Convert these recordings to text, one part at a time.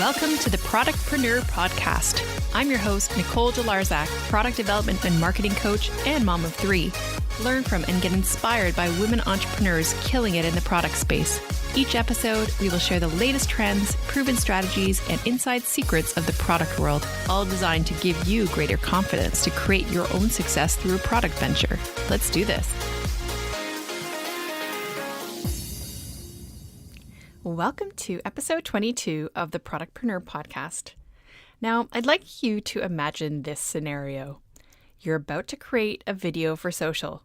Welcome to the Productpreneur Podcast. I'm your host, Nicole Jalarzak, product development and marketing coach and mom of three. Learn from and get inspired by women entrepreneurs killing it in the product space. Each episode, we will share the latest trends, proven strategies, and inside secrets of the product world, all designed to give you greater confidence to create your own success through a product venture. Let's do this. Welcome to episode 22 of the Productpreneur Podcast. Now, I'd like you to imagine this scenario. You're about to create a video for social.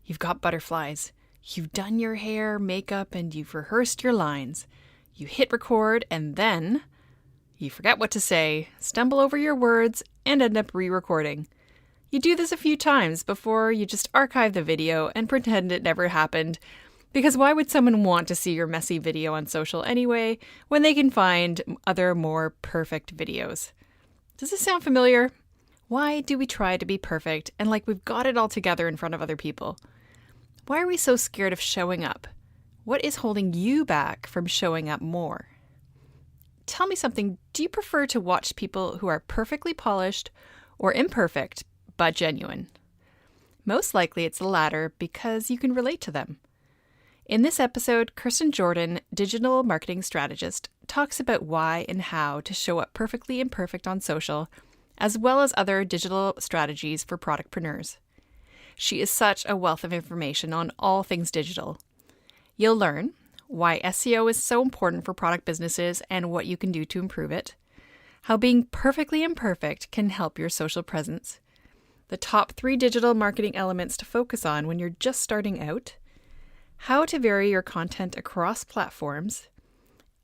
You've got butterflies. You've done your hair, makeup, and you've rehearsed your lines. You hit record and then you forget what to say, stumble over your words, and end up re-recording. You do this a few times before you just archive the video and pretend it never happened. Because why would someone want to see your messy video on social anyway when they can find other more perfect videos? Does this sound familiar? Why do we try to be perfect and like we've got it all together in front of other people? Why are we so scared of showing up? What is holding you back from showing up more? Tell me something. Do you prefer to watch people who are perfectly polished or imperfect but genuine? Most likely it's the latter because you can relate to them. In this episode, Kirsten Jordan, digital marketing strategist, talks about why and how to show up perfectly imperfect on social, as well as other digital strategies for productpreneurs. She is such a wealth of information on all things digital. You'll learn why SEO is so important for product businesses and what you can do to improve it, how being perfectly imperfect can help your social presence, the top 3 digital marketing elements to focus on when you're just starting out, how to vary your content across platforms,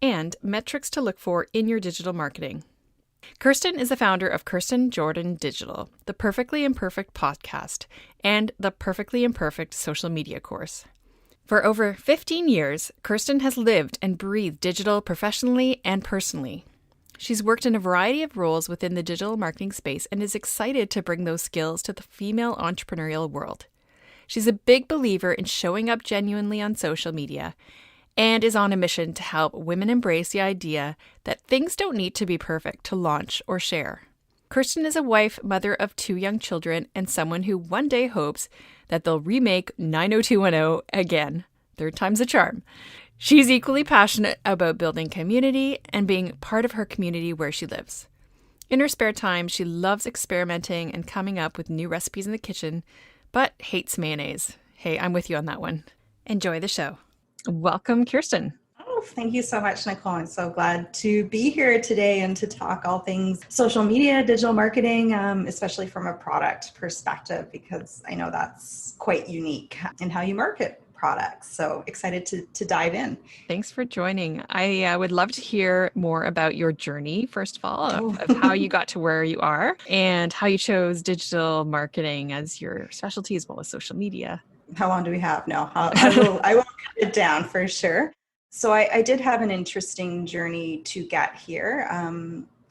and metrics to look for in your digital marketing. Kirsten is the founder of Kirsten Jordan Digital, the Perfectly Imperfect podcast, and the Perfectly Imperfect social media course. For over 15 years, Kirsten has lived and breathed digital professionally and personally. She's worked in a variety of roles within the digital marketing space and is excited to bring those skills to the female entrepreneurial world. She's a big believer in showing up genuinely on social media and is on a mission to help women embrace the idea that things don't need to be perfect to launch or share. Kirsten is a wife, mother of 2 young children, and someone who one day hopes that they'll remake 90210 again. 3rd time's a charm. She's equally passionate about building community and being part of her community where she lives. In her spare time, she loves experimenting and coming up with new recipes in the kitchen, but hates mayonnaise. Hey, I'm with you on that one. Enjoy the show. Welcome, Kirsten. Oh, thank you so much, Nicole. I'm so glad to be here today and to talk all things social media, digital marketing, especially from a product perspective, because I know that's quite unique in how you market products. So excited to dive in. Thanks for joining. I would love to hear more about your journey, first of all, of how you got to where you are and how you chose digital marketing as your specialty as well as social media. How long do we have? No, I will cut it down for sure. So I did have an interesting journey to get here.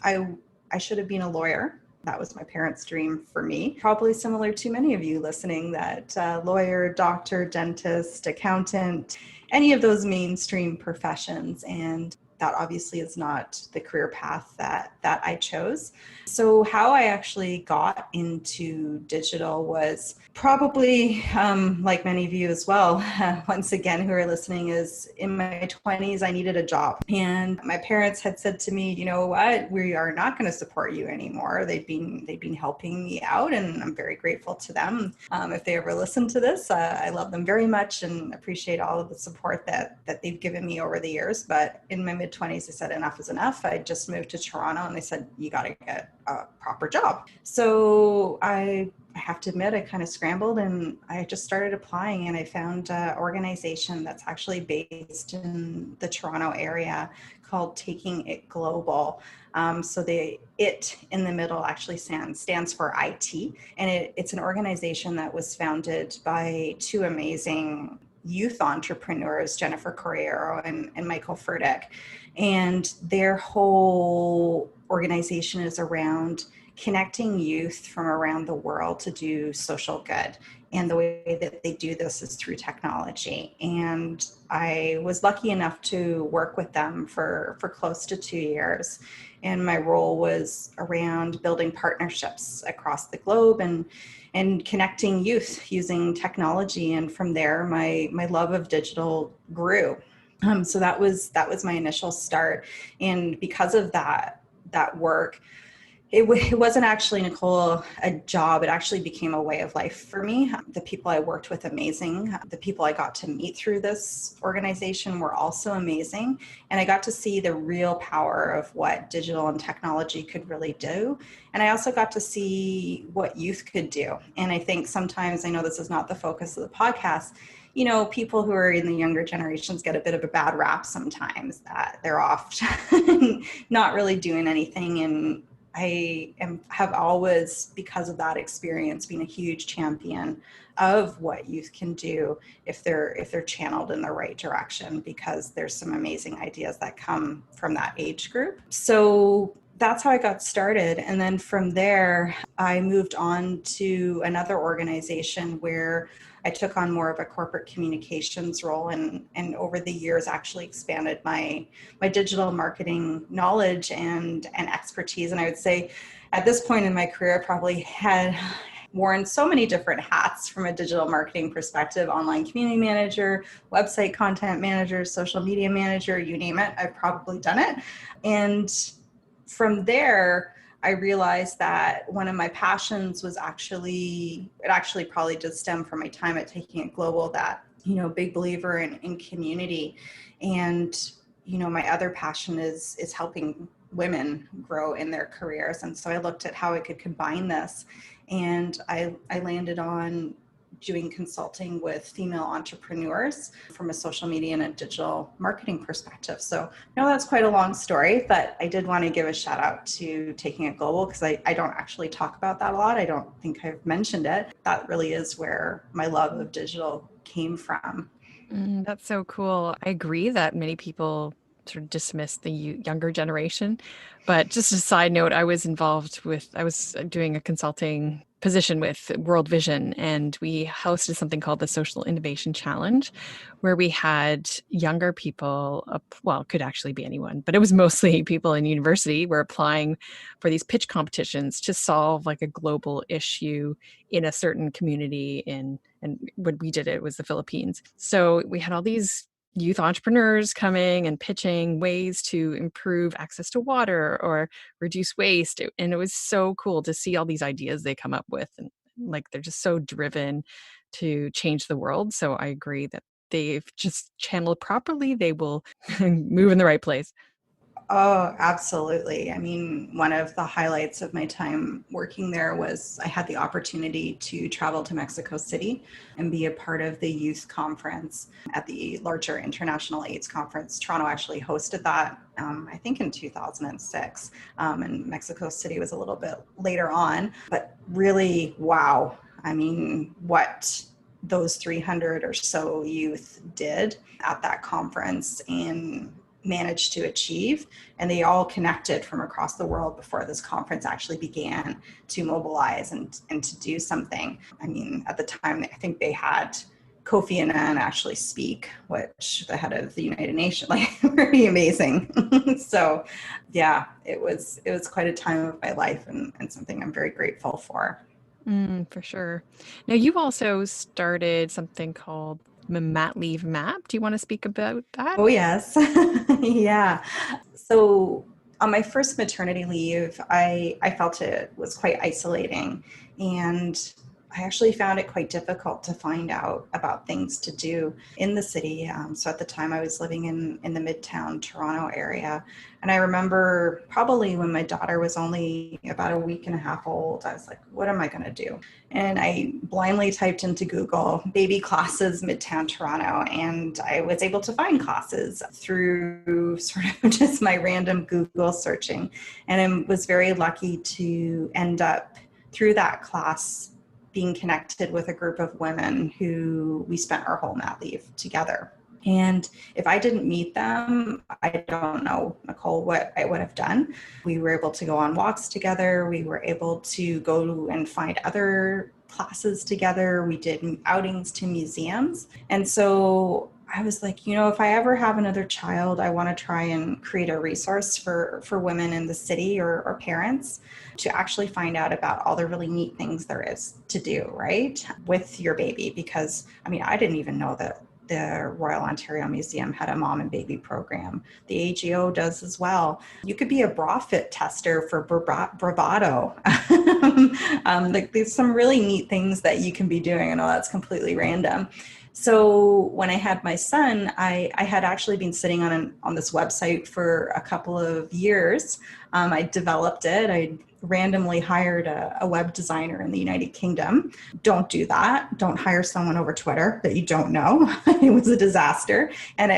I should have been a lawyer. That was my parents' dream for me. Probably similar to many of you listening, that lawyer, doctor, dentist, accountant, any of those mainstream professions. And that obviously is not the career path that I chose. So how I actually got into digital was probably, like many of you as well, once again, who are listening, is in my 20s, I needed a job. And my parents had said to me, you know what, we are not going to support you anymore. They've been helping me out, and I'm very grateful to them. If they ever listen to this, I love them very much and appreciate all of the support that they've given me over the years. But in my mid-20s, I said enough is enough. I just moved to Toronto and they said, you got to get a proper job. So I have to admit, I kind of scrambled and I just started applying, and I found an organization that's actually based in the Toronto area called Taking It Global. So the IT in the middle actually stands for IT, and it's an organization that was founded by 2 amazing youth entrepreneurs, Jennifer Corriero and Michael Furtick. And their whole organization is around connecting youth from around the world to do social good. And the way that they do this is through technology. And I was lucky enough to work with them for close to 2 years. And my role was around building partnerships across the globe and connecting youth using technology. And from there, my love of digital grew. So that was my initial start. And because of that work, it wasn't actually, Nicole, a job. It actually became a way of life for me. The people I worked with, amazing. The people I got to meet through this organization were also amazing. And I got to see the real power of what digital and technology could really do. And I also got to see what youth could do. And I think sometimes, I know this is not the focus of the podcast, people who are in the younger generations get a bit of a bad rap sometimes, that they're off not really doing anything. And have always, because of that experience, been a huge champion of what youth can do if they're channeled in the right direction, because there's some amazing ideas that come from that age group. So that's how I got started. And then from there, I moved on to another organization where I took on more of a corporate communications role, and over the years actually expanded my digital marketing knowledge and expertise. And I would say at this point in my career, I probably had worn so many different hats from a digital marketing perspective: online community manager, website content manager, social media manager, you name it, I've probably done it. And from there, I realized that one of my passions was actually probably did stem from my time at Taking It Global, that, big believer in community. And, my other passion is helping women grow in their careers. And so I looked at how I could combine this, and I landed on doing consulting with female entrepreneurs from a social media and a digital marketing perspective. So I know that's quite a long story, but I did want to give a shout out to Taking It Global, because I don't actually talk about that a lot. I don't think I've mentioned it. That really is where my love of digital came from. That's so cool. I agree that many people sort of dismiss the younger generation. But just a side note, I was doing a consulting position with World Vision, and we hosted something called the Social Innovation Challenge, where we had younger people, well, it could actually be anyone, but it was mostly people in university, were applying for these pitch competitions to solve like a global issue in a certain community and when we did it was the Philippines. So we had all these youth entrepreneurs coming and pitching ways to improve access to water or reduce waste. And it was so cool to see all these ideas they come up with. And like, they're just so driven to change the world. So I agree that they've just channeled properly, they will move in the right place. Oh, absolutely. I mean, one of the highlights of my time working there was I had the opportunity to travel to Mexico City and be a part of the youth conference at the larger International AIDS Conference. Toronto actually hosted that, I think in 2006. And Mexico City was a little bit later on, but really, wow. I mean, what those 300 or so youth did at that conference and managed to achieve, and they all connected from across the world before this conference actually began to mobilize and to do something. I mean, at the time, I think they had Kofi Annan actually speak, which the head of the United Nations, like, pretty amazing. So yeah, it was quite a time of my life, and something I'm very grateful for. For sure. Now, you also started something called Mat Leave Map. Do you want to speak about that? Oh, yes. Yeah. So on my first maternity leave, I felt it was quite isolating, and I actually found it quite difficult to find out about things to do in the city. So at the time I was living in the Midtown Toronto area. And I remember probably when my daughter was only about a week and a half old, I was like, what am I going to do? And I blindly typed into Google baby classes Midtown Toronto, and I was able to find classes through sort of just my random Google searching. And I was very lucky to end up through that class being connected with a group of women who we spent our whole mat leave together. And if I didn't meet them, I don't know, Nicole, what I would have done. We were able to go on walks together. We were able to go and find other classes together. We did outings to museums. And so I was like, if I ever have another child, I want to try and create a resource for women in the city or parents to actually find out about all the really neat things there is to do, right, with your baby. Because, I didn't even know that the Royal Ontario Museum had a mom and baby program. The AGO does as well. You could be a bra fit tester for bravado. There's some really neat things that you can be doing. I know that's completely random. So when I had my son, I had actually been sitting on this website for a couple of years. I developed it. I randomly hired a web designer in the United Kingdom. Don't do that. Don't hire someone over Twitter that you don't know. It was a disaster. And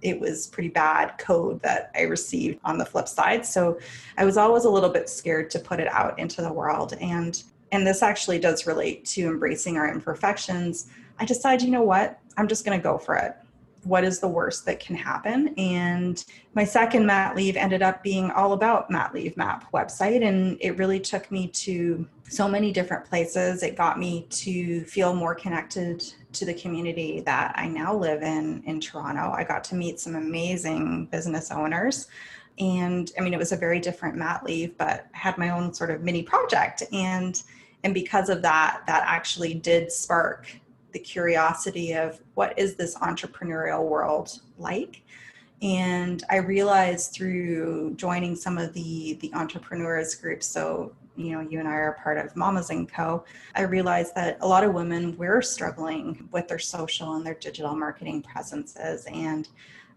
it was pretty bad code that I received on the flip side. So I was always a little bit scared to put it out into the world. And this actually does relate to embracing our imperfections. I decided, you know what? I'm just going to go for it. What is the worst that can happen? And my second mat leave ended up being all about Mat Leave Map website. And it really took me to so many different places. It got me to feel more connected to the community that I now live in Toronto. I got to meet some amazing business owners. And it was a very different mat leave, but I had my own sort of mini project. And because of that, that actually did spark the curiosity of what is this entrepreneurial world like? And I realized through joining some of the entrepreneurs groups, so you and I are part of Mamas & Co., I realized that a lot of women were struggling with their social and their digital marketing presences. And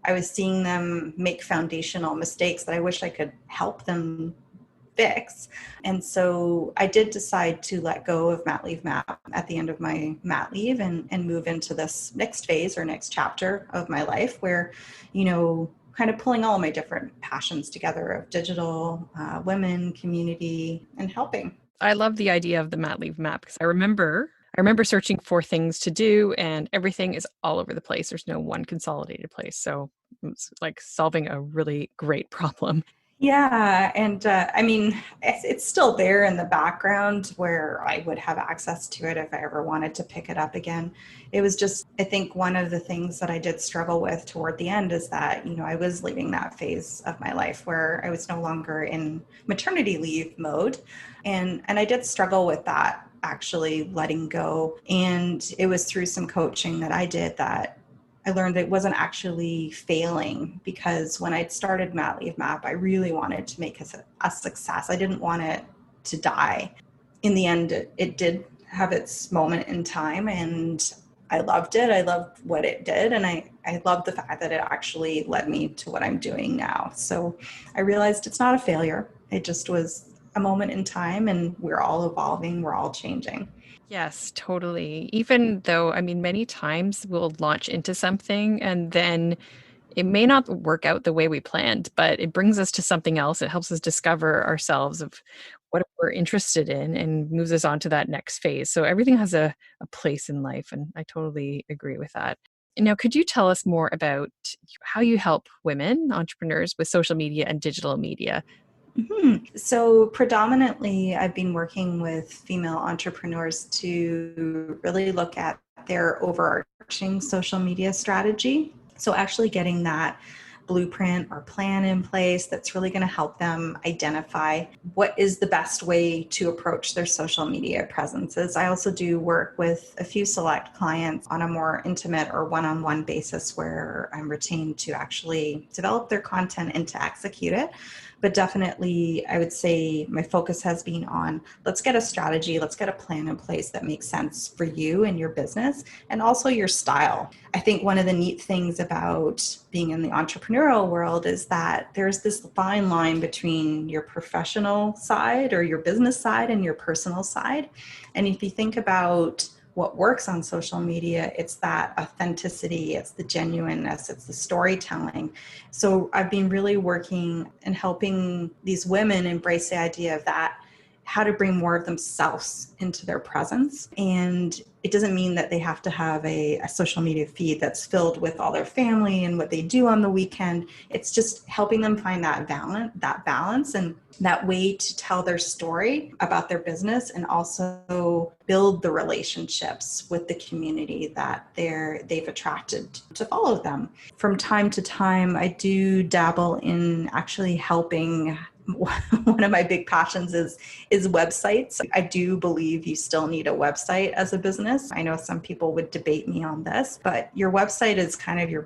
I was seeing them make foundational mistakes that I wish I could help them fix. And so I did decide to let go of Mat Leave Map at the end of my mat leave and move into this next phase or next chapter of my life where, kind of pulling all my different passions together of digital, women, community, and helping. I love the idea of the mat leave map because I remember searching for things to do and everything is all over the place. There's no one consolidated place. So it's like solving a really great problem. Yeah. And it's still there in the background where I would have access to it if I ever wanted to pick it up again. It was just, I think one of the things that I did struggle with toward the end is that, I was leaving that phase of my life where I was no longer in maternity leave mode. And I did struggle with that, actually letting go. And it was through some coaching that I did that I learned that it wasn't actually failing, because when I'd started Mat Leave Map, I really wanted to make a success. I didn't want it to die. In the end, it did have its moment in time, and I loved it. I loved what it did. And I loved the fact that it actually led me to what I'm doing now. So I realized it's not a failure. It just was a moment in time, and we're all evolving. We're all changing. Yes, totally. Even though, many times we'll launch into something and then it may not work out the way we planned, but it brings us to something else. It helps us discover ourselves of what we're interested in and moves us on to that next phase. So everything has a place in life. And I totally agree with that. And now, could you tell us more about how you help women entrepreneurs with social media and digital media? So predominantly, I've been working with female entrepreneurs to really look at their overarching social media strategy. So actually getting that blueprint or plan in place that's really going to help them identify what is the best way to approach their social media presences. I also do work with a few select clients on a more intimate or one-on-one basis where I'm retained to actually develop their content and to execute it. But definitely, I would say my focus has been on, let's get a strategy, let's get a plan in place that makes sense for you and your business and also your style. I think one of the neat things about being in the entrepreneurial world is that there's this fine line between your professional side or your business side and your personal side. And if you think about what works on social media, it's that authenticity, it's the genuineness, it's the storytelling. So I've been really working and helping these women embrace the idea of that how to bring more of themselves into their presence. And it doesn't mean that they have to have a social media feed that's filled with all their family and what they do on the weekend. It's just helping them find that balance and that way to tell their story about their business, and also build the relationships with the community that they've attracted to follow them. From time to time, I do dabble in actually helping. One of my big passions is websites. I do believe you still need a website as a business. I know some people would debate me on this, but your website is kind of your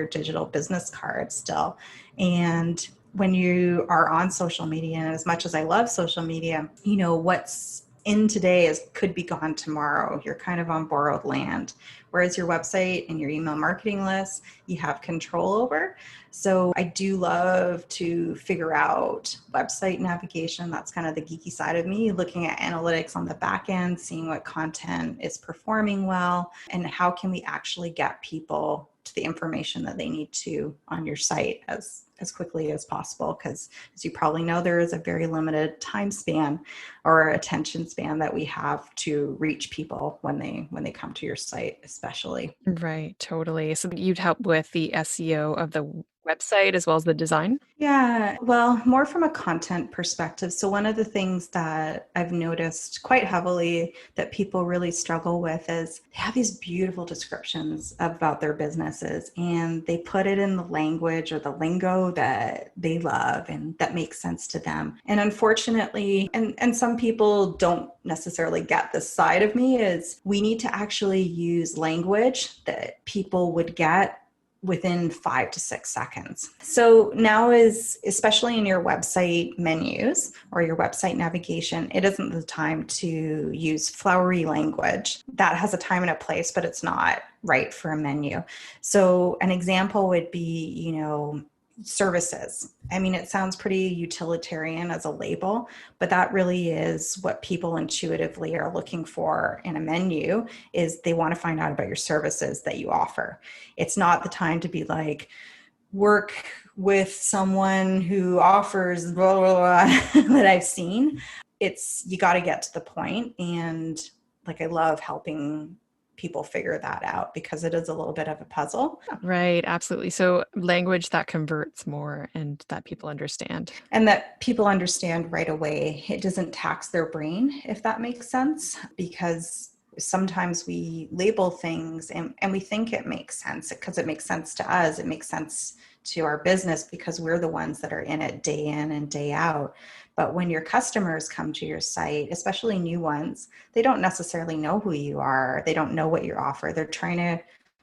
digital business card still. And when you are on social media, and as much as I love social media, what's in today could be gone tomorrow. You're kind of on borrowed land. Whereas your website and your email marketing list, you have control over. So I do love to figure out website navigation. That's kind of the geeky side of me, looking at analytics on the back end, seeing what content is performing well, and how can we actually get people to the information that they need to on your site as quickly as possible. Because as you probably know, there is a very limited time span or attention span that we have to reach people when they come to your site, especially. Right, totally. So you'd help with the SEO of the website as well as the design? Yeah, well, more from a content perspective. So one of the things that I've noticed quite heavily that people really struggle with is they have these beautiful descriptions about their businesses, and they put it in the language or the lingo that they love and that makes sense to them. And unfortunately, and some people don't necessarily get this side of me, is we need to actually use language that people would get within 5 to 6 seconds. So now especially in your website menus or your website navigation, it isn't the time to use flowery language. That has a time and a place, but it's not right for a menu. So an example would be, services. I mean, it sounds pretty utilitarian as a label, but that really is what people intuitively are looking for in a menu, is they want to find out about your services that you offer. It's not the time to be like, work with someone who offers blah, blah, blah that I've seen. You got to get to the point. And like, I love helping people figure that out because it is a little bit of a puzzle. Right, absolutely. So language that converts more and that people understand. And that people understand right away. It doesn't tax their brain, if that makes sense, because sometimes we label things and we think it makes sense because it makes sense to us. It makes sense to our business because we're the ones that are in it day in and day out. But when your customers come to your site, especially new ones, they don't necessarily know who you are. They don't know what you offer.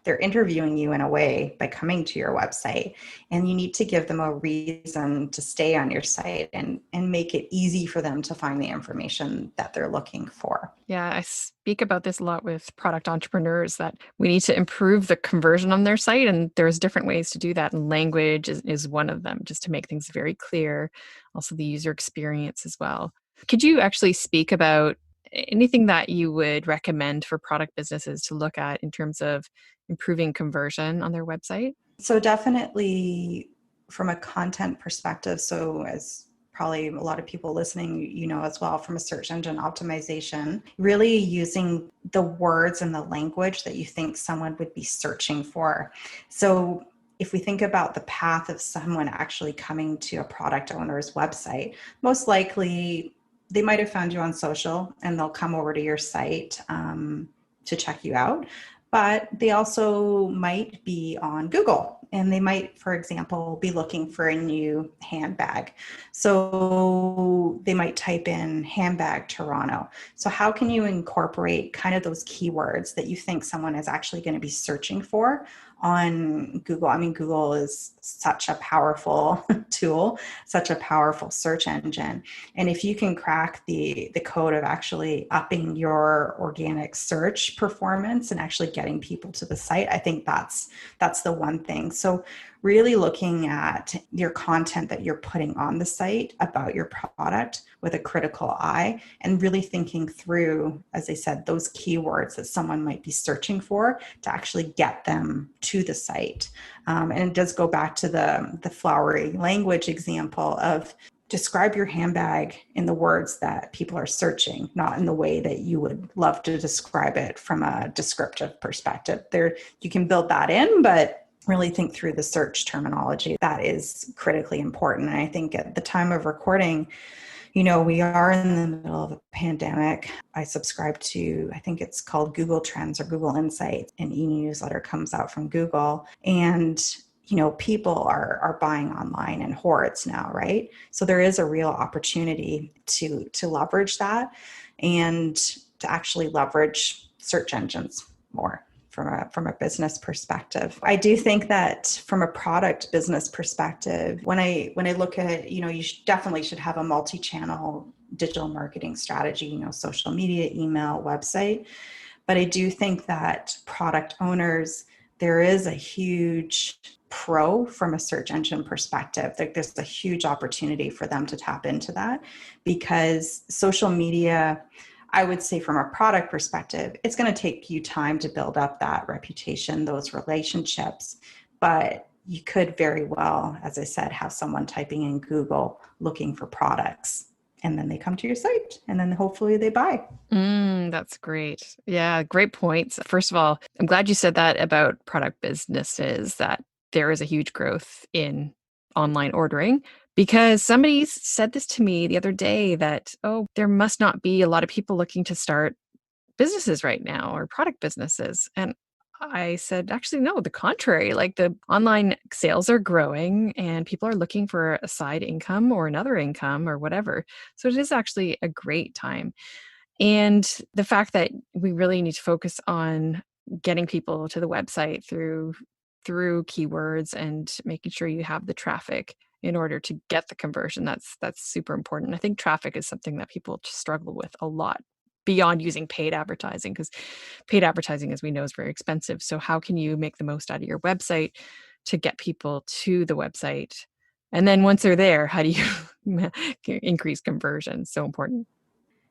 They're interviewing you in a way by coming to your website, and you need to give them a reason to stay on your site and make it easy for them to find the information that they're looking for. Yeah, I speak about this a lot with product entrepreneurs, that we need to improve the conversion on their site. And there's different ways to do that. And language is one of them, just to make things very clear. Also, the user experience as well. Could you actually speak about anything that you would recommend for product businesses to look at in terms of improving conversion on their website? So definitely from a content perspective, so as probably a lot of people listening, as well, from a search engine optimization, really using the words and the language that you think someone would be searching for. So if we think about the path of someone actually coming to a product owner's website, most likely they might have found you on social and they'll come over to your site to check you out. But they also might be on Google, and they might, for example, be looking for a new handbag. So they might type in handbag Toronto. So how can you incorporate kind of those keywords that you think someone is actually going to be searching for on Google? I mean, Google is such a powerful tool, such a powerful search engine. And if you can crack the code of actually upping your organic search performance and actually getting people to the site, I think that's the one thing. So really looking at your content that you're putting on the site about your product with a critical eye, and really thinking through, as I said, those keywords that someone might be searching for to actually get them to the site. And it does go back to the flowery language example of describe your handbag in the words that people are searching, not in the way that you would love to describe it from a descriptive perspective. There, you can build that in, but really think through the search terminology. That is critically important. And I think at the time of recording, we are in the middle of a pandemic. I subscribe to, I think it's called Google Trends or Google Insights, an e-newsletter comes out from Google. And people are buying online in hordes now, right? So there is a real opportunity to leverage that and to actually leverage search engines more from a business perspective. I do think that from a product business perspective, when I look at, you definitely should have a multi-channel digital marketing strategy, social media, email, website. But I do think that product owners, there is a huge pro from a search engine perspective. There's a huge opportunity for them to tap into that, because social media, I would say from a product perspective, it's going to take you time to build up that reputation, those relationships. But you could very well, as I said, have someone typing in Google looking for products, and then they come to your site, and then hopefully they buy. That's great. Yeah, great points. First of all, I'm glad you said that about product businesses, that there is a huge growth in online ordering, because somebody said this to me the other day that, oh, there must not be a lot of people looking to start businesses right now or product businesses. And I said, actually, no, the contrary. Like, the online sales are growing and people are looking for a side income or another income or whatever. So it is actually a great time. And the fact that we really need to focus on getting people to the website through keywords and making sure you have the traffic in order to get the conversion, that's super important. I think traffic is something that people just struggle with a lot beyond using paid advertising, because paid advertising, as we know, is very expensive. So how can you make the most out of your website to get people to the website? And then once they're there, how do you increase conversion? So important.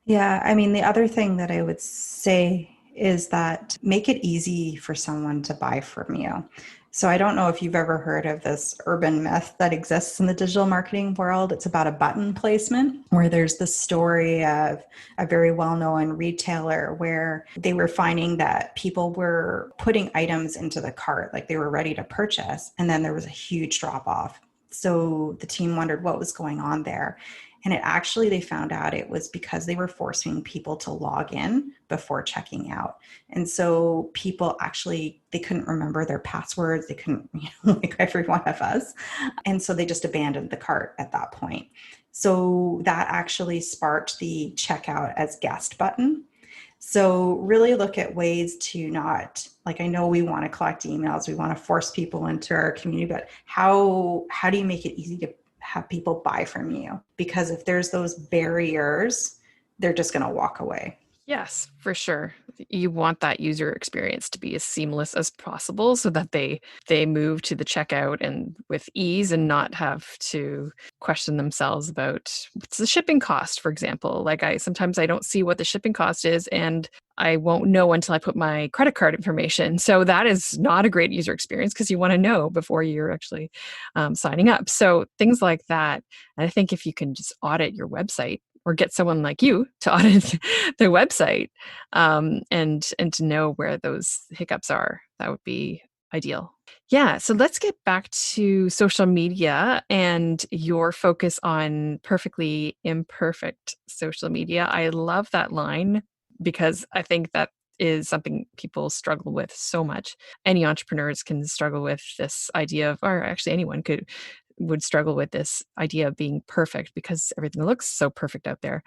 Yeah, I mean, the other thing that I would say is that make it easy for someone to buy from you. So I don't know if you've ever heard of this urban myth that exists in the digital marketing world. It's about a button placement, where there's the story of a very well-known retailer where they were finding that people were putting items into the cart, like they were ready to purchase, and then there was a huge drop off. So the team wondered what was going on there. And they found out it was because they were forcing people to log in before checking out. And so people they couldn't remember their passwords. They couldn't, like every one of us. And so they just abandoned the cart at that point. So that actually sparked the checkout as guest button. So really look at ways to not, like, I know we want to collect emails, we want to force people into our community, but how do you make it easy to have people buy from you? Because if there's those barriers, they're just going to walk away. Yes, for sure. You want that user experience to be as seamless as possible so that they move to the checkout and with ease, and not have to question themselves about what's the shipping cost, for example. Like, sometimes I don't see what the shipping cost is, and I won't know until I put my credit card information. So that is not a great user experience, because you want to know before you're actually signing up. So things like that. And I think if you can just audit your website, or get someone like you to audit their website, and to know where those hiccups are, that would be ideal. Yeah, so let's get back to social media and your focus on perfectly imperfect social media. I love that line, because I think that is something people struggle with so much. Any entrepreneurs can struggle with this idea of, or actually anyone would struggle with this idea of being perfect, because everything looks so perfect out there.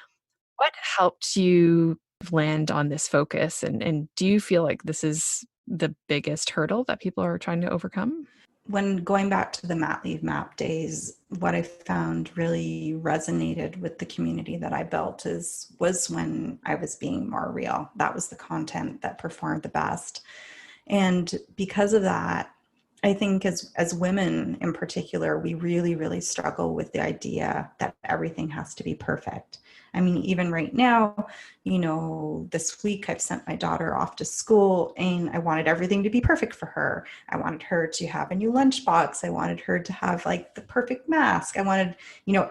What helped you land on this focus? And do you feel like this is the biggest hurdle that people are trying to overcome? When going back to the Mat Leave Map days, what I found really resonated with the community that I built was when I was being more real. That was the content that performed the best. And because of that, I think as women in particular, we really, really struggle with the idea that everything has to be perfect. I mean, even right now, this week I've sent my daughter off to school and I wanted everything to be perfect for her. I wanted her to have a new lunchbox. I wanted her to have like the perfect mask. I wanted,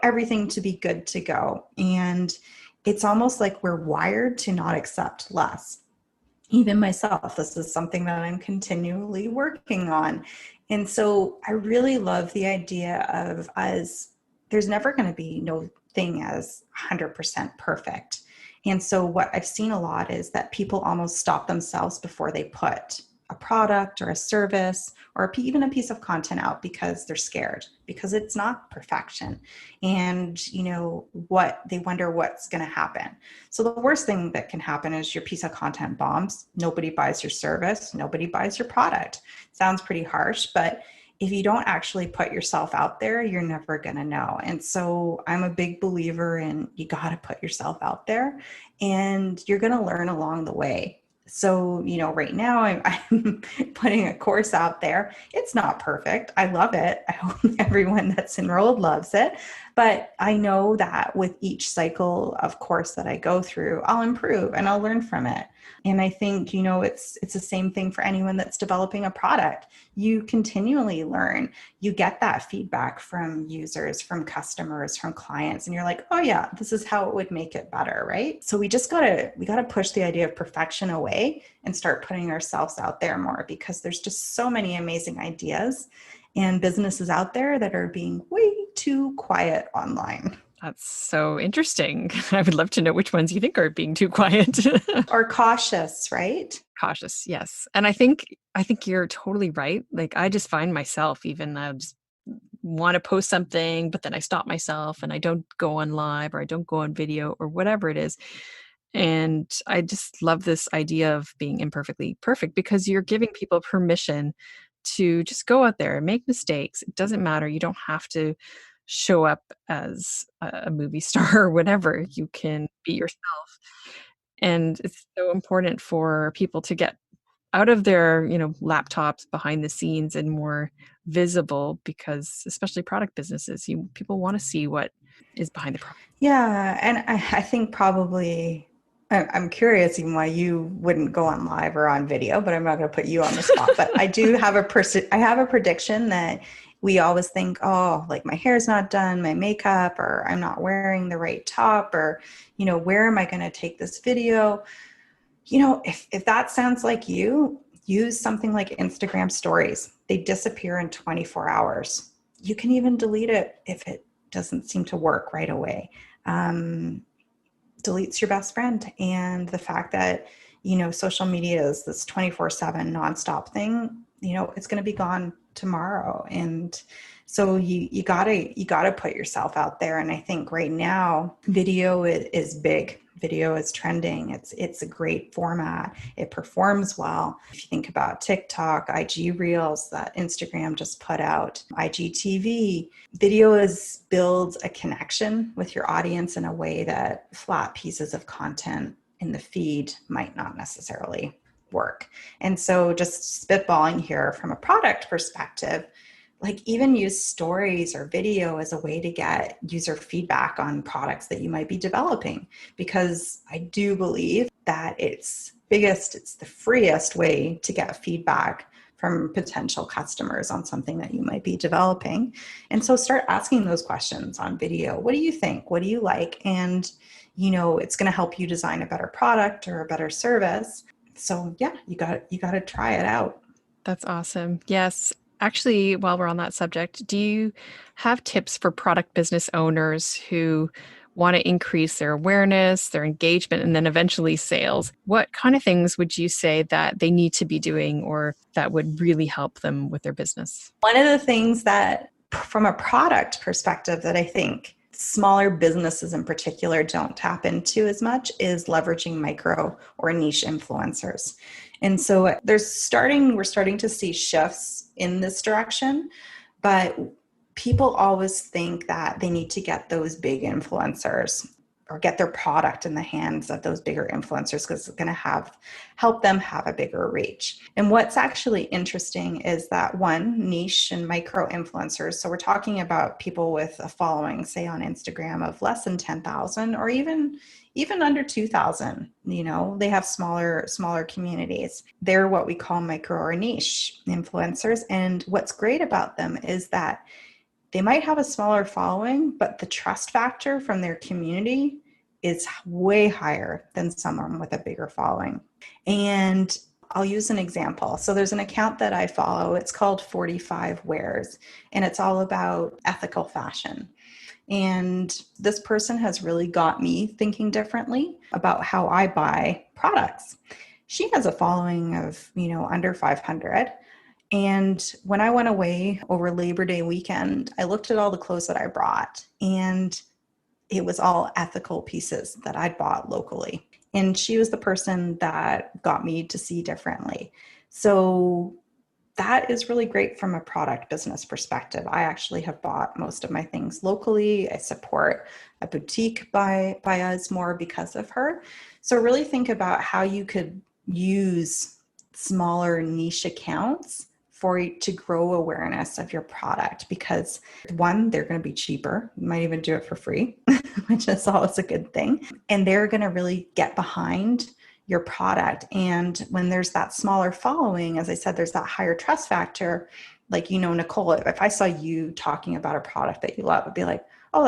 everything to be good to go. And it's almost like we're wired to not accept less. Even myself, this is something that I'm continually working on. And so I really love the idea of us, there's never going to be no thing as 100% perfect. And so what I've seen a lot is that people almost stop themselves before they put a product or a service or even a piece of content out because they're scared, because it's not perfection. And, what they wonder what's going to happen. So the worst thing that can happen is your piece of content bombs. Nobody buys your service. Nobody buys your product. Sounds pretty harsh, but if you don't actually put yourself out there, you're never going to know. And so I'm a big believer in you got to put yourself out there and you're going to learn along the way. So, right now I'm putting a course out there. It's not perfect. I love it. I hope everyone that's enrolled loves it. But I know that with each cycle of course that I go through, I'll improve and I'll learn from it. And I think, it's the same thing for anyone that's developing a product. You continually learn. You get that feedback from users, from customers, from clients, and you're like, oh yeah, this is how it would make it better, right? So we gotta push the idea of perfection away and start putting ourselves out there more, because there's just so many amazing ideas and businesses out there that are being way too quiet online. That's so interesting. I would love to know which ones you think are being too quiet. Or cautious, right? Cautious, yes. And I think you're totally right. Like I just find myself even I just want to post something, but then I stop myself and I don't go on live or I don't go on video or whatever it is. And I just love this idea of being imperfectly perfect because you're giving people permission to just go out there and make mistakes. It doesn't matter. You don't have to show up as a movie star or whatever. You can be yourself. And it's so important for people to get out of their, laptops behind the scenes and more visible because especially product businesses, people want to see what is behind the product. Yeah. And I think probably I'm curious even why you wouldn't go on live or on video, but I'm not going to put you on the spot. But I do have I have a prediction that we always think, oh, like my hair's not done, my makeup, or I'm not wearing the right top, or, where am I going to take this video? If that sounds like you, use something like Instagram stories. They disappear in 24 hours. You can even delete it if it doesn't seem to work right away. Delete's your best friend. And the fact that, social media is this 24/7 nonstop thing, it's going to be gone tomorrow. And so you gotta put yourself out there. And I think right now video is big. Video is trending. It's a great format. It performs well. If you think about TikTok, IG Reels that Instagram just put out, IGTV, video builds a connection with your audience in a way that flat pieces of content in the feed might not necessarily work. And so just spitballing here from a product perspective, like even use stories or video as a way to get user feedback on products that you might be developing. Because I do believe that it's the freest way to get feedback from potential customers on something that you might be developing. And so start asking those questions on video. What do you think? What do you like? And, it's going to help you design a better product or a better service. So yeah, you got to try it out. That's awesome. Yes. Actually, while we're on that subject, do you have tips for product business owners who want to increase their awareness, their engagement, and then eventually sales? What kind of things would you say that they need to be doing or that would really help them with their business? One of the things that, from a product perspective, that I think smaller businesses in particular don't tap into as much is leveraging micro or niche influencers. And so we're starting to see shifts in this direction, but people always think that they need to get those big influencers or get their product in the hands of those bigger influencers, because it's going to help them have a bigger reach. And what's actually interesting is that one, niche and micro influencers. So we're talking about people with a following, say on Instagram, of less than 10,000 or even under 2,000. They have smaller communities. They're what we call micro or niche influencers. And what's great about them is that they might have a smaller following, but the trust factor from their community is way higher than someone with a bigger following. And I'll use an example. So there's an account that I follow. It's called 45 Wears, and it's all about ethical fashion. And this person has really got me thinking differently about how I buy products. She has a following of, under 500. And when I went away over Labor Day weekend, I looked at all the clothes that I brought, and it was all ethical pieces that I'd bought locally. And she was the person that got me to see differently. So that is really great from a product business perspective. I actually have bought most of my things locally. I support a boutique by us more because of her. So really think about how you could use smaller niche accounts for you to grow awareness of your product, because one, they're going to be cheaper. You might even do it for free, which is always a good thing. And they're going to really get behind your product. And when there's that smaller following, as I said, there's that higher trust factor. Like, Nicole, if I saw you talking about a product that you love, I'd be like, oh,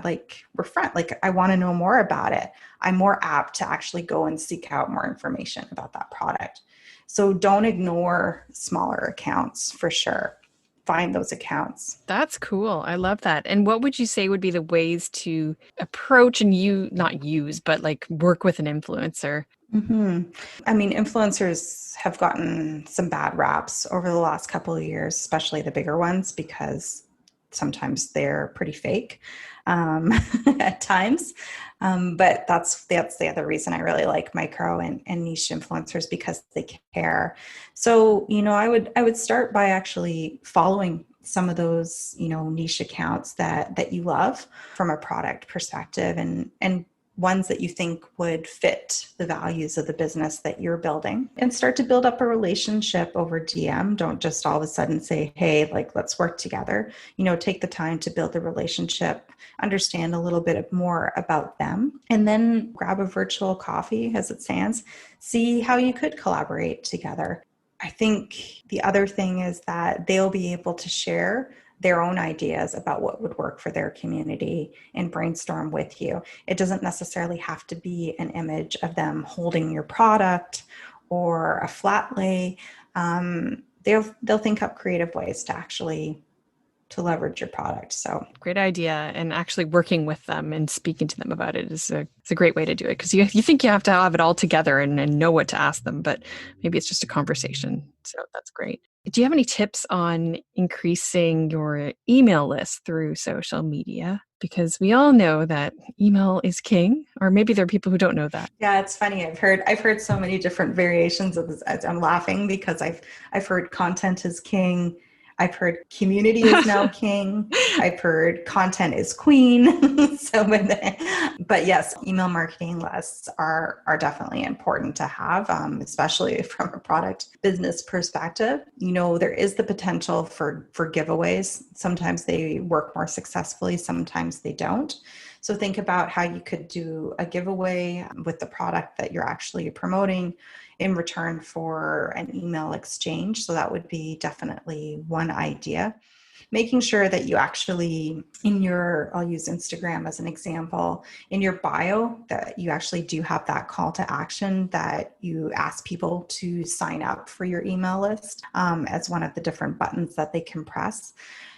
like we're friends. Like, I want to know more about it. I'm more apt to actually go and seek out more information about that product. So don't ignore smaller accounts, for sure. Find those accounts. That's cool. I love that. And what would you say would be the ways to approach and not use, but like work with an influencer? Mm-hmm. I mean, influencers have gotten some bad raps over the last couple of years, especially the bigger ones, because sometimes they're pretty fake at times. But that's the other reason I really like micro and niche influencers, because they care. So, I would start by actually following some of those, niche accounts that you love from a product perspective, and ones that you think would fit the values of the business that you're building, and start to build up a relationship over DM. Don't just all of a sudden say, hey, like, let's work together. Take the time to build a relationship, understand a little bit more about them, and then grab a virtual coffee, as it stands, see how you could collaborate together. I think the other thing is that they'll be able to share their own ideas about what would work for their community and brainstorm with you. It doesn't necessarily have to be an image of them holding your product or a flat lay. They'll think up creative ways to leverage your product. So great idea. And actually working with them and speaking to them about it is a great way to do it, because you think you have to have it all together and know what to ask them, but maybe it's just a conversation. So that's great. Do you have any tips on increasing your email list through social media? Because we all know that email is king, or maybe there are people who don't know that. Yeah, it's funny. I've heard so many different variations of this. I'm laughing because I've heard content is king. I've heard community is now king. I've heard content is queen. But yes, email marketing lists are definitely important to have, especially from a product business perspective. There is the potential for giveaways. Sometimes they work more successfully, sometimes they don't. So think about how you could do a giveaway with the product that you're actually promoting in return for an email exchange. So that would be definitely one idea. Making sure that you actually, I'll use Instagram as an example, in your bio, that you actually do have that call to action, that you ask people to sign up for your email list as one of the different buttons that they can press.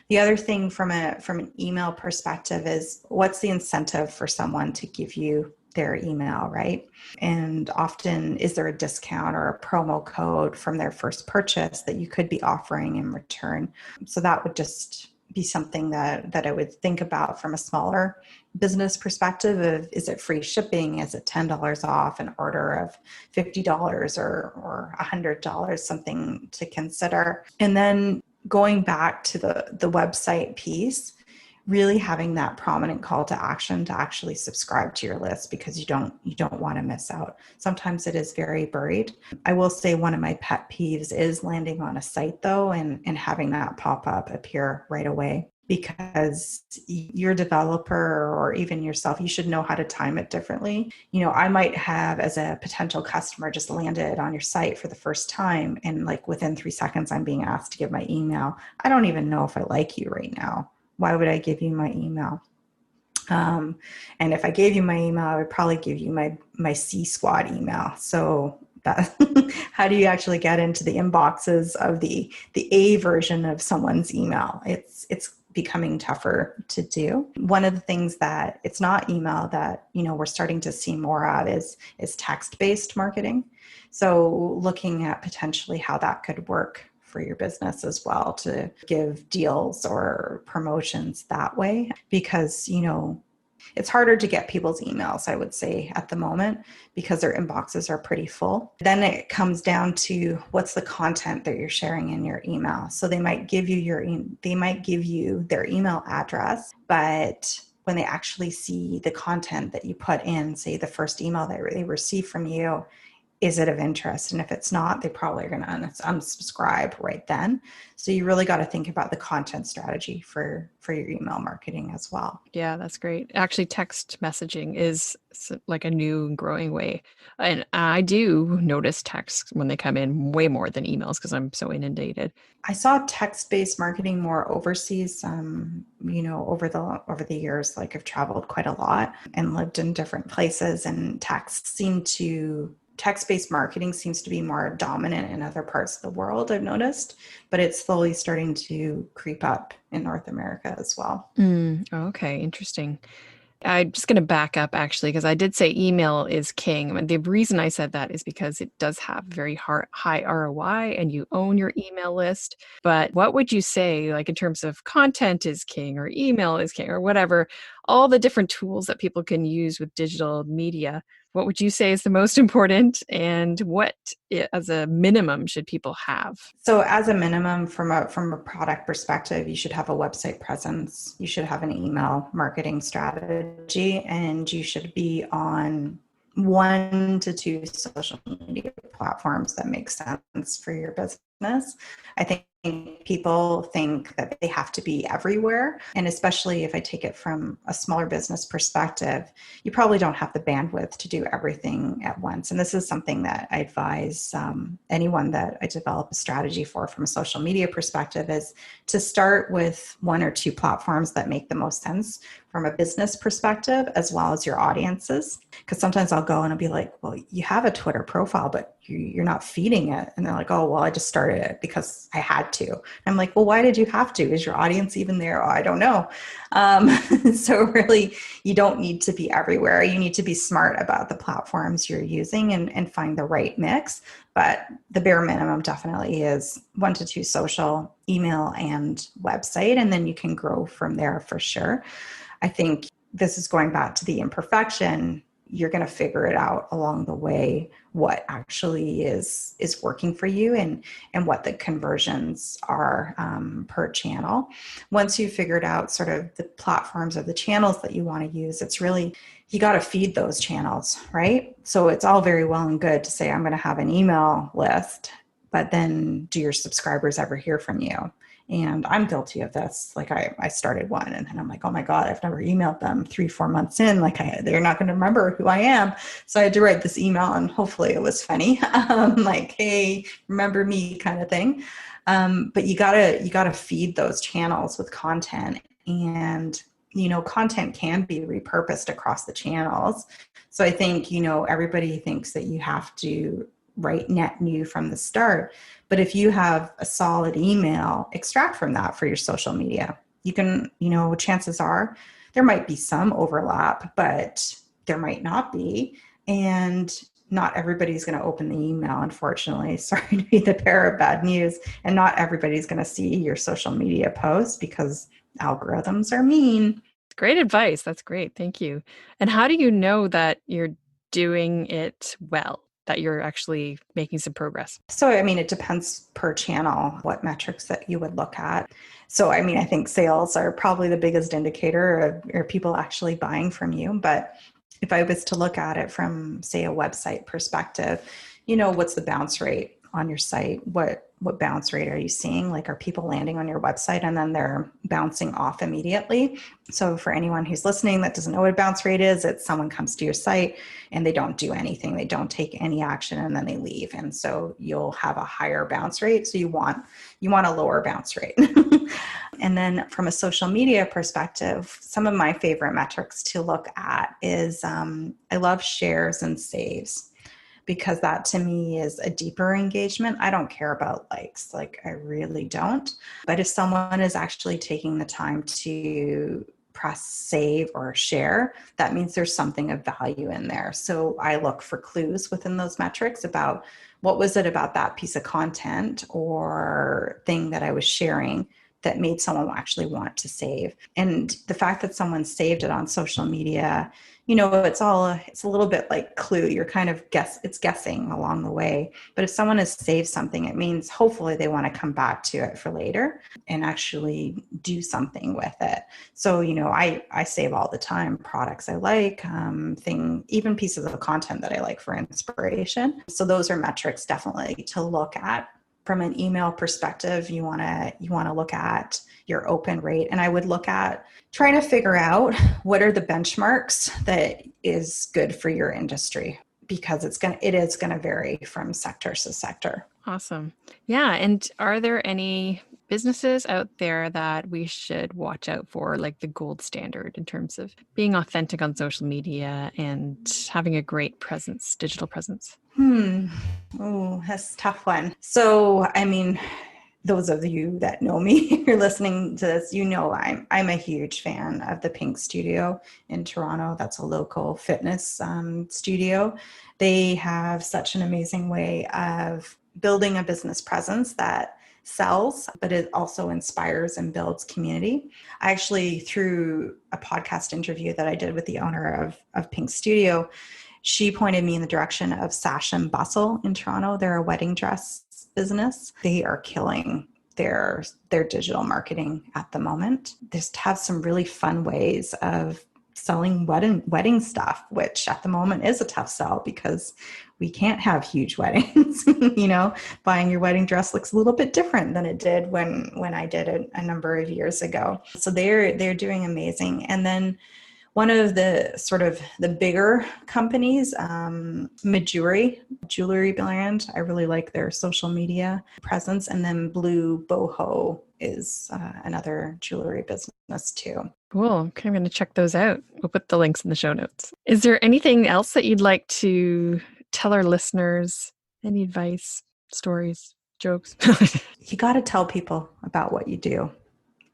The other thing from an email perspective is, what's the incentive for someone to give you their email, right? And often, is there a discount or a promo code from their first purchase that you could be offering in return? So that would just be something that I would think about from a smaller business perspective of, is it free shipping? Is it $10 off an order of $50 or $100? Something to consider. And then going back to the website piece, really having that prominent call to action to actually subscribe to your list, because you don't want to miss out. Sometimes it is very buried. I will say one of my pet peeves is landing on a site though, and having that pop up appear right away, because your developer or even yourself, you should know how to time it differently. I might have, as a potential customer, just landed on your site for the first time, and like within 3 seconds I'm being asked to give my email. I don't even know if I like you right now. Why would I give you my email? And if I gave you my email, I would probably give you my C squad email. So that, how do you actually get into the inboxes of the A version of someone's email? It's becoming tougher to do. One of the things that it's not email that we're starting to see more of is text-based marketing. So looking at potentially how that could work for your business as well, to give deals or promotions that way, because it's harder to get people's emails, I would say, at the moment, because their inboxes are pretty full. Then it comes down to what's the content that you're sharing in your email. So they might give you their email address, but when they actually see the content that you put in, say the first email that they receive from you, is it of interest? And if it's not, they probably are going to unsubscribe right then. So you really got to think about the content strategy for your email marketing as well. Yeah, that's great. Actually, text messaging is like a new and growing way. And I do notice texts when they come in way more than emails because I'm so inundated. I saw text-based marketing more overseas, over the years. Like, I've traveled quite a lot and lived in different places, and text-based marketing seems to be more dominant in other parts of the world, I've noticed, but it's slowly starting to creep up in North America as well. Okay, interesting. I'm just going to back up actually, because I did say email is king. And the reason I said that is because it does have very high ROI and you own your email list. But what would you say, like in terms of content is king or email is king or whatever, all the different tools that people can use with digital media? What would you say is the most important, and what, as a minimum, should people have? So as a minimum, from a product perspective, you should have a website presence, you should have an email marketing strategy, and you should be on 1 to 2 social media platforms that make sense for your business. I think people think that they have to be everywhere. And especially if I take it from a smaller business perspective, you probably don't have the bandwidth to do everything at once. And this is something that I advise anyone that I develop a strategy for from a social media perspective, is to start with 1 or 2 platforms that make the most sense from a business perspective, as well as your audiences. Because sometimes I'll go and I'll be like, well, you have a Twitter profile, but you're not feeding it. And they're like, oh, well, I just started it because I had to. I'm like, well, why did you have to? Is your audience even there? Oh, I don't know. So really, you don't need to be everywhere. You need to be smart about the platforms you're using and find the right mix. But the bare minimum definitely is 1 to 2 social, email, and website. And then you can grow from there for sure. I think this is going back to the imperfection. You're going to figure it out along the way, what actually is working for you, and what the conversions are per channel. Once you've figured out sort of the platforms or the channels that you want to use, it's really, you got to feed those channels, right? So it's all very well and good to say, I'm going to have an email list, but then do your subscribers ever hear from you? And I'm guilty of this. Like I started one and then I'm like, oh my God, I've never emailed them 3-4 months in. Like they're not going to remember who I am. So I had to write this email, and hopefully it was funny. Like, hey, remember me kind of thing. But you gotta feed those channels with content, and content can be repurposed across the channels. So I think, everybody thinks that you have to write net new from the start. But if you have a solid email, extract from that for your social media. You can, chances are there might be some overlap, but there might not be. And not everybody's going to open the email, unfortunately. Sorry to be the bearer of bad news. And not everybody's going to see your social media posts, because algorithms are mean. Great advice. That's great. Thank you. And how do you know that you're doing it well? that you're actually making some progress? So, I mean, it depends per channel what metrics that you would look at. So, I mean, I think sales are probably the biggest indicator of are people actually buying from you. But if I was to look at it from, say, a website perspective, what's the bounce rate on your site? What bounce rate are you seeing? Like, are people landing on your website and then they're bouncing off immediately? So for anyone who's listening that doesn't know what a bounce rate is, it's someone comes to your site and they don't do anything. They don't take any action and then they leave. And so you'll have a higher bounce rate. So you want a lower bounce rate. And then from a social media perspective, some of my favorite metrics to look at is I love shares and saves, because that to me is a deeper engagement. I don't care about likes, like I really don't. But if someone is actually taking the time to press save or share, that means there's something of value in there. So I look for clues within those metrics about what was it about that piece of content or thing that I was sharing that made someone actually want to save. And the fact that someone saved it on social media, it's a little bit like Clue. You're kind of guessing along the way. But if someone has saved something, it means hopefully they want to come back to it for later and actually do something with it. So, I save all the time products I like, even pieces of content that I like for inspiration. So those are metrics definitely to look at. From an email perspective, you want to look at your open rate. And I would look at trying to figure out what are the benchmarks that is good for your industry, because it is going to vary from sector to sector. Awesome. Yeah. And are there any businesses out there that we should watch out for, like the gold standard in terms of being authentic on social media and having a great presence, digital presence? Oh, that's a tough one. So, I mean, those of you that know me, you're listening to this, I'm a huge fan of the Pink Studio in Toronto. That's a local fitness studio. They have such an amazing way of building a business presence that sells, but it also inspires and builds community. I actually, through a podcast interview that I did with the owner of Pink Studio, she pointed me in the direction of Sash and Bustle in Toronto. They're a wedding dress business. They are killing their digital marketing at the moment. They just have some really fun ways of selling wedding stuff, which at the moment is a tough sell because we can't have huge weddings. Buying your wedding dress looks a little bit different than it did when I did it a number of years ago. So they're doing amazing. And then one of the sort of the bigger companies, Majuri jewelry brand, I really like their social media presence. And then Blue Boho is another jewelry business too. Cool. Okay, I'm going to check those out. We'll put the links in the show notes. Is there anything else that you'd like to tell our listeners? Any advice, stories, jokes? You got to tell people about what you do,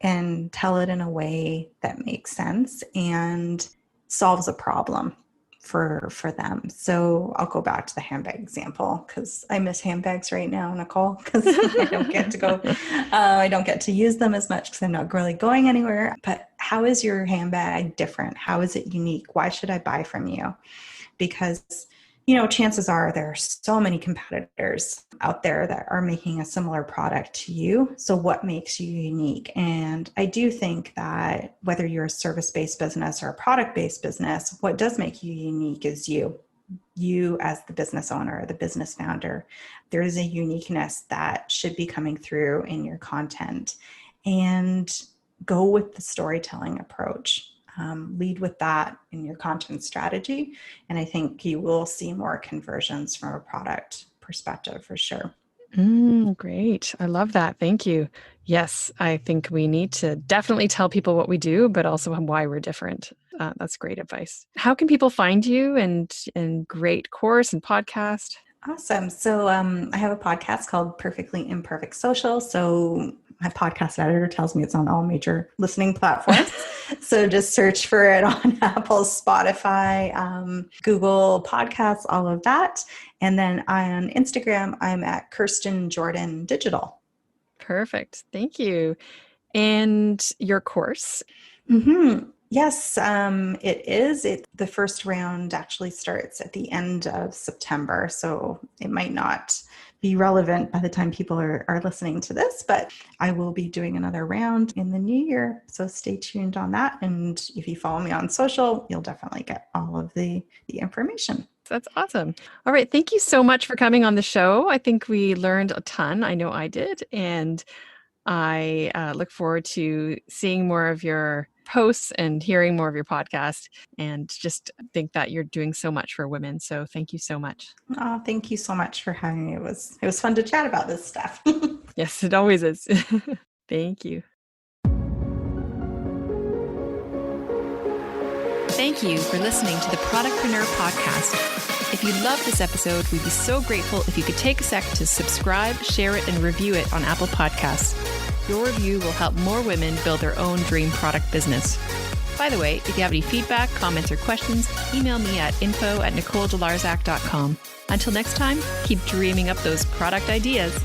and tell it in a way that makes sense and solves a problem for them. So I'll go back to the handbag example because I miss handbags right now, Nicole, because I don't get to use them as much because I'm not really going anywhere. But how is your handbag different? How is it unique? Why should I buy from you? Because chances are there are so many competitors out there that are making a similar product to you. So what makes you unique? And I do think that whether you're a service-based business or a product-based business, what does make you unique is you as the business owner, the business founder. There is a uniqueness that should be coming through in your content, and go with the storytelling approach. Lead with that in your content strategy. And I think you will see more conversions from a product perspective for sure. Great. I love that. Thank you. Yes, I think we need to definitely tell people what we do, but also why we're different. That's great advice. How can people find you and great course and podcast? Awesome. So I have a podcast called Perfectly Imperfect Social. So my podcast editor tells me it's on all major listening platforms. So just search for it on Apple, Spotify, Google Podcasts, all of that. And then on Instagram, I'm at Kirsten Jordan Digital. Perfect. Thank you. And your course? Yes, it is. The first round actually starts at the end of September, so it might not be relevant by the time people are listening to this, but I will be doing another round in the new year. So stay tuned on that. And if you follow me on social, you'll definitely get all of the information. That's awesome. All right. Thank you so much for coming on the show. I think we learned a ton. I know I did. And I look forward to seeing more of your posts and hearing more of your podcast, and just think that you're doing so much for women. So thank you so much. Oh, thank you so much for having me. It was fun to chat about this stuff. Yes, it always is. Thank you. Thank you for listening to the Productpreneur podcast. If you loved this episode, we'd be so grateful if you could take a sec to subscribe, share it, and review it on Apple Podcasts. Your review will help more women build their own dream product business. By the way, if you have any feedback, comments, or questions, email me at info@nicoledelarzac.com. Until next time, keep dreaming up those product ideas.